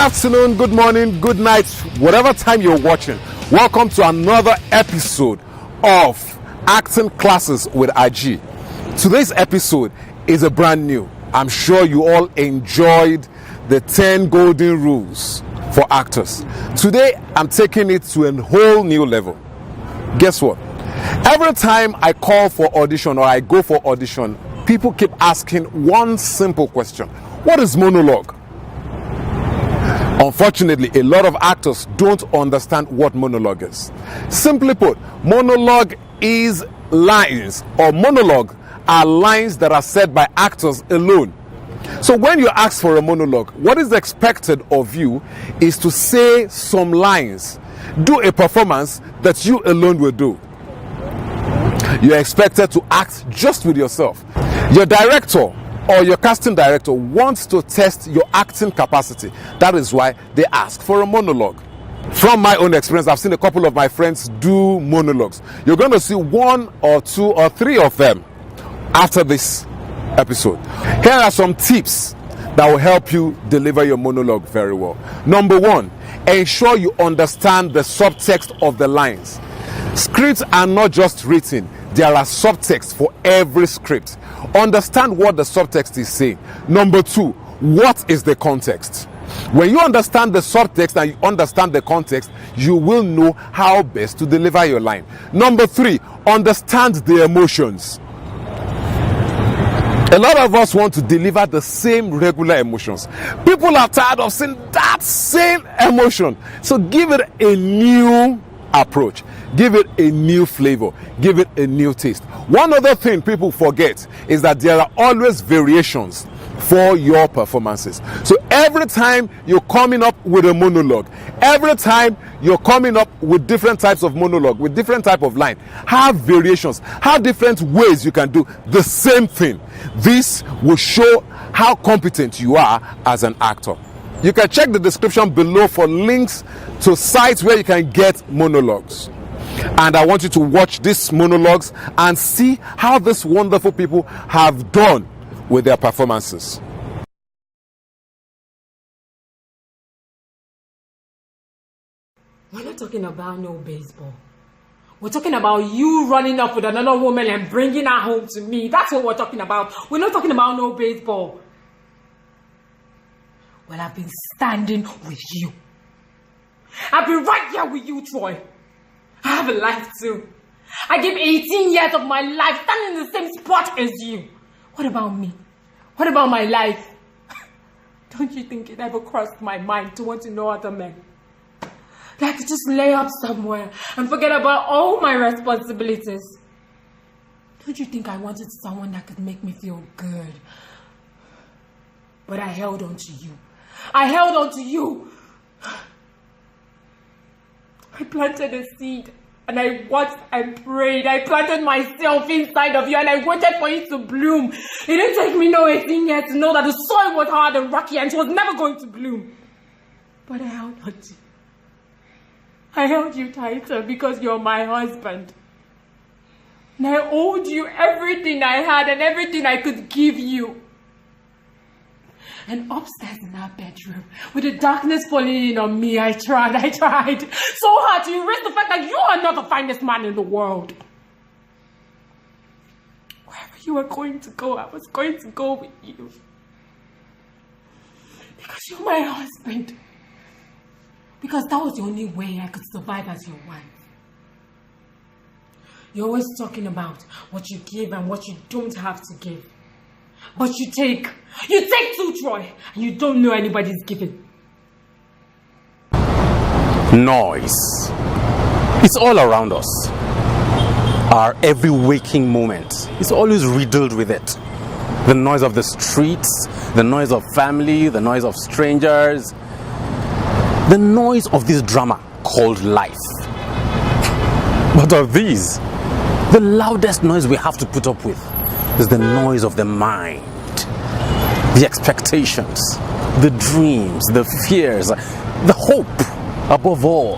afternoon, good morning, good night, whatever time you're watching. Welcome to another episode of Acting Classes with Ajii. Today's episode is a brand new. I'm sure you all enjoyed the 10 golden rules for actors. Today, I'm taking it to a whole new level. Guess what? Every time I call for audition or I go for audition, people keep asking one simple question. What is monologue? Unfortunately, a lot of actors don't understand what monologue is. Simply put, monologue is lines, or monologue are lines that are said by actors alone. So when you ask for a monologue, what is expected of you is to say some lines, do a performance that you alone will do. You're expected to act just with yourself. Your director or your casting director wants to test your acting capacity. That is why they ask for a monologue. From my own experience, I've seen a couple of my friends do monologues. You're going to see one or two or three of them after this episode. Here are some tips that will help you deliver your monologue very well. Number one, ensure you understand the subtext of the lines. Scripts are not just written, there are subtexts for every script. Understand what the subtext is saying. Number two, what is the context? When you understand the subtext and you understand the context, you will know how best to deliver your line. Number three, understand the emotions. A lot of us want to deliver the same regular emotions. People are tired of seeing that same emotion. So give it a new approach. Give it a new flavor. Give it a new taste. One other thing people forget is that there are always variations for your performances. So every time you're coming up with a monologue, every time you're coming up with different types of monologue, with different type of line, have variations, have different ways you can do the same thing. This will show how competent you are as an actor. You can check the description below for links to sites where you can get monologues. And I want you to watch these monologues and see how these wonderful people have done with their performances. We're not talking about no baseball. We're talking about you running up with another woman and bringing her home to me. That's what we're talking about. We're not talking about no baseball. Well, I've been standing with you. I've been right here with you, Troy. I have a life too. I gave 18 years of my life standing in the same spot as you. What about me? What about my life? Don't you think it ever crossed my mind to want to know other men? That I could just lay up somewhere and forget about all my responsibilities. Don't you think I wanted someone that could make me feel good? But I held on to you. I held on to you. I planted a seed and I watched and prayed. I planted myself inside of you and I waited for it to bloom. It didn't take me no 18 years to know that the soil was hard and rocky and it was never going to bloom. But I held on to you. I held you tighter because you're my husband. And I owed you everything I had and everything I could give you. And upstairs in our bedroom, with the darkness falling in on me, I tried so hard to erase the fact that you are not the finest man in the world. Wherever you were going to go, I was going to go with you. Because you're my husband. Because that was the only way I could survive as your wife. You're always talking about what you give and what you don't have to give. But you take too, Troy, and you don't know anybody's giving. Noise. It's all around us. Our every waking moment is always riddled with it. The noise of the streets, the noise of family, the noise of strangers, the noise of this drama called life. But of these, the loudest noise we have to put up with is the noise of the mind, the expectations, the dreams, the fears, the hope, above all.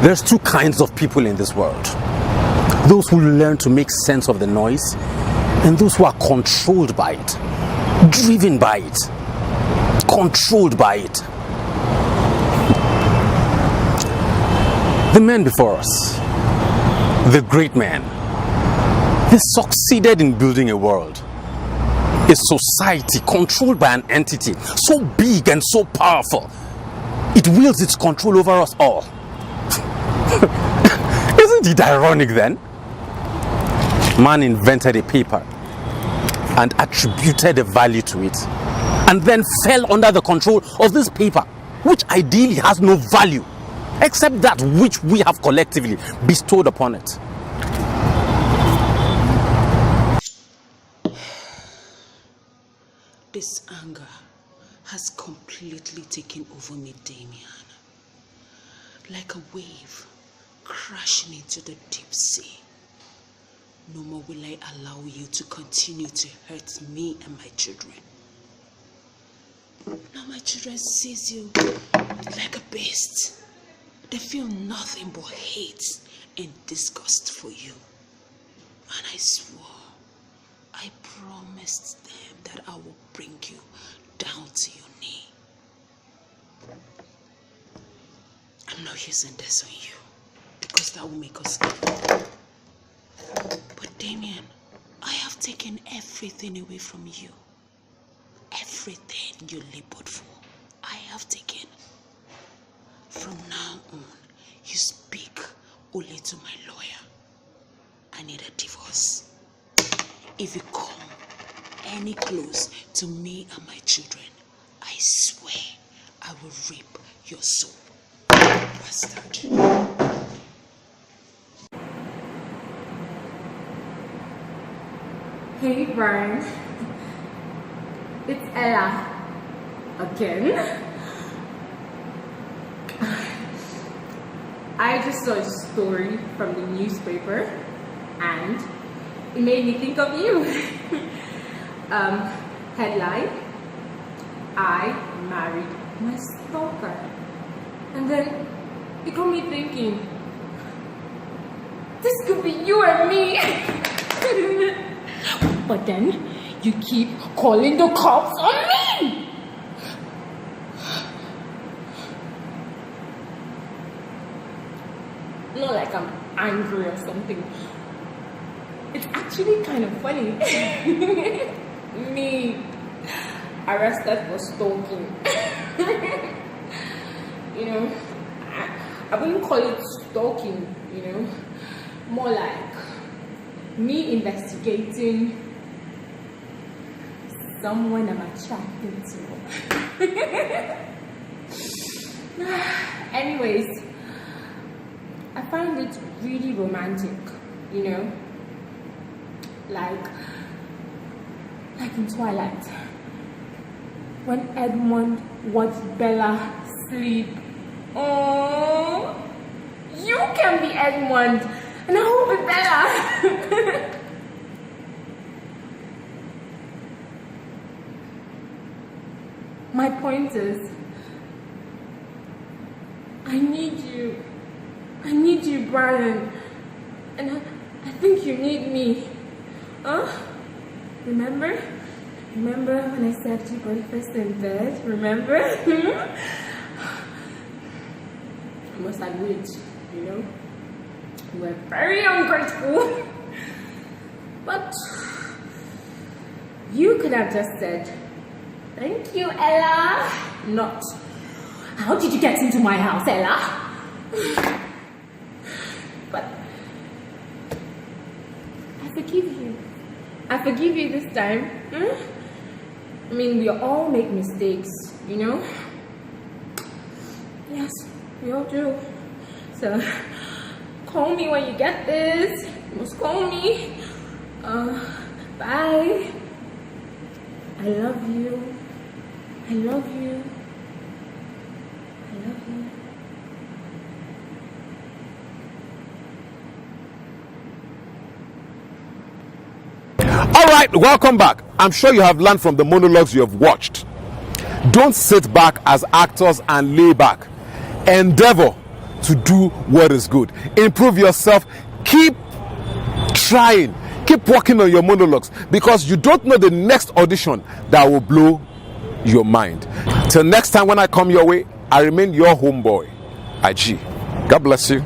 There's two kinds of people in this world. Those who learn to make sense of the noise and those who are controlled by it, driven by it. controlled by it. The men before us, the great men, they succeeded in building a world, a society controlled by an entity so big and so powerful, it wields its control over us all. Isn't it ironic then? Man invented a paper and attributed a value to it, and then fell under the control of this paper, which ideally has no value except that which we have collectively bestowed upon it. This anger has completely taken over me, Damien. Like a wave crashing into the deep sea. No more will I allow you to continue to hurt me and my children. Now my children sees you like a beast. They feel nothing but hate and disgust for you. And I swore, I promised them that I will bring you down to your knee. I'm not using this on you because that will make us equal. But Damien, I have taken everything away from you. Everything you labored for, I have taken. From now on, you speak only to my lawyer. I need a divorce. If you come any close to me and my children, I swear I will rip your soul. Bastard. Hey Brian, it's Ella again. I just saw a story from the newspaper and it made me think of you. Headline, I married my stalker. And then it got me thinking, this could be you and me. But then you keep calling the cops on me. Not like I'm angry or something. It's actually kind of funny. Me arrested for stalking. You know, I wouldn't call it stalking, you know, more like me investigating someone I'm attracted to. Anyways, I find it really romantic, you know, like in Twilight, when Edmund watched Bella sleep. Oh, you can be Edmund, and I will be Bella. My point is, I need you. I need you, Brian. And I think you need me. Huh? Remember? Remember when I served you breakfast in bed? Remember? I must admit, you know, you were very ungrateful. But you could have just said, thank you, Ella. Not, how did you get into my house, Ella? But I forgive you. I forgive you this time. I mean, we all make mistakes, you know? Yes, we all do. So, call me when you get this. You must call me. Bye. I love you. I love you. I love you. All right, welcome back. I'm sure you have learned from the monologues you have watched. Don't sit back as actors and lay back. Endeavor to do what is good. Improve yourself. Keep trying. Keep working on your monologues because you don't know the next audition that will blow your mind. Till next time when I come your way, I remain your homeboy, Ajii. God bless you.